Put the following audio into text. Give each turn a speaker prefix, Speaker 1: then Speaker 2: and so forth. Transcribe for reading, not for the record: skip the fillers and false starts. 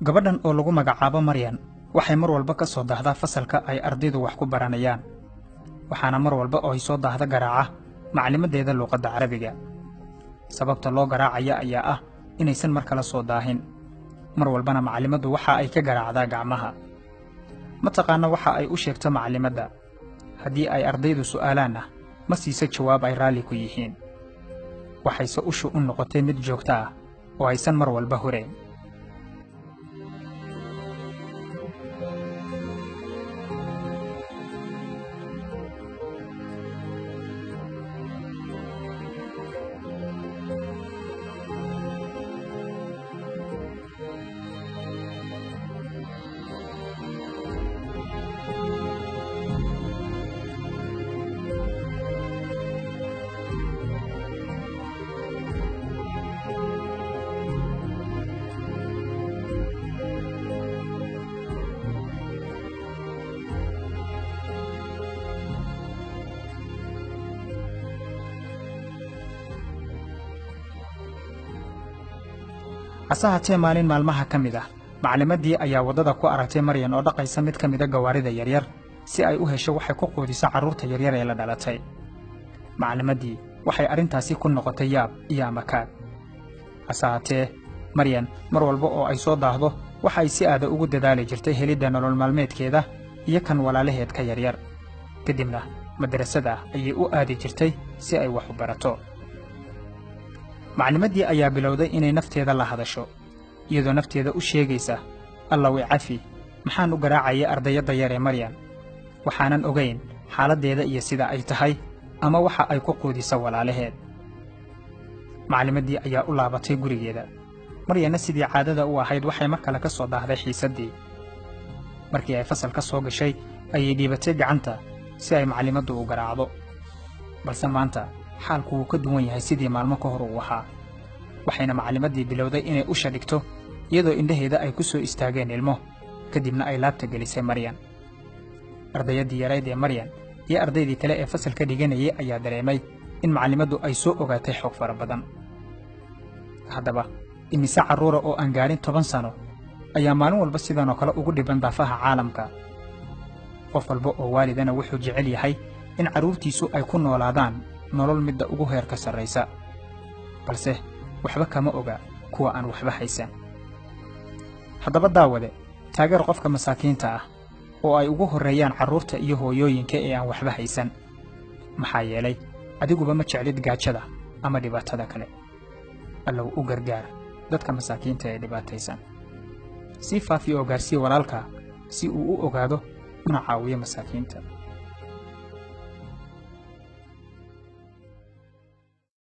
Speaker 1: gabadhan oo lagu magacaabo Maryan waxay mar walba ka soo daahdaa fasalka ay ardaydu wax ku baranayaan waxaana mar walba oo ay soo daahda garaaca macallimadeeda luqadda Carabiga sababta loo garaacaya ayaa ah inaysan mar kala soo daahin mar walbana macallimadu waxa ay ka garaacdaa gacmaha ma taqaana waxa ay u sheegto macallimada haddii ay ardaydu su'aalaana ma siisa jawaab ay raali ku yihiin waxayse ushu u noqotay mid joogto ah oo aysan mar walba horeyn asahatee maalin maalmaha ka mid ah macallimadii ayaa wadada ku aragtay Maryan oo dhaqaysa mid ka mid ah gawaarida yaryar si ay u hesho waxay ku qoodiso carruurta yaryar ee la dhalatay macallimadii waxay arintaasi ku noqotay yaab iyo amakaad asahatee Maryan mar walba oo ay soo daahdo waxay si aad ugu dadaali jirtay helidda nolol maalmeedkeeda iyo kan walaalaheed ka yaryar kadibna madrasada ayay u aadi jirtay si ay wax u barato macallimadii ayaa bilowday inay nafteeda la hadasho iyadoo nafteeda u sheegaysa alla way cafi maxaan u garaacayay ardayda yar ee Maryan waxaanan ogeyn xaaladdeeda iyo sida ay tahay ama waxa ay ku qoodiso walaalaheed macallimadii ayaa u laabatay gurigeeda Maryanna sidii caadada u ahayd waxay mar kale ka soo daahday xiisadii markii ay fasalka soo gashay ayay dhiibatay gacanta si ay macallimadu u garaacdo balse maanta xaalku wuu ka duwan yahay sidii maalmo ka hor u ahaa waxayna macallimadii bilowday inay u shadhigto iyadoo indhaheeda ay ku soo istaageen ilmo kadibna ay laabta gelisay Maryan ardayadii yarayd ee Maryan iyo ardaydii kale ee fasalka dhiganayay ayaa dareemay in macallimadu ay soo ogaatay xog fara badan haddaba imise carruura oo aan gaarin 10 sano ayaa maalin walba sidan oo kale ugu dhiban daafaha caalamka qof walba oo waalidana wuxuu jecel yahay in carruurtiisu ay ku noolaadaan nolol midda ugu heerka sarreysa balse waxba kama oga kuwa aan waxba haysan haddaba daawade taageer qofka masaakiinta ah oo ay ugu horeeyaan carruurta iyo hooyooyinka ee aan waxba haysan maxaa yeelay adiguba ma jeclid gaajada ama dhibaatada kale allow u gargaar dadka masaakiinta ee dhibaataysan si faafi oo gaarsii walaalka si uu u ogaado una caawiyo masaakiinta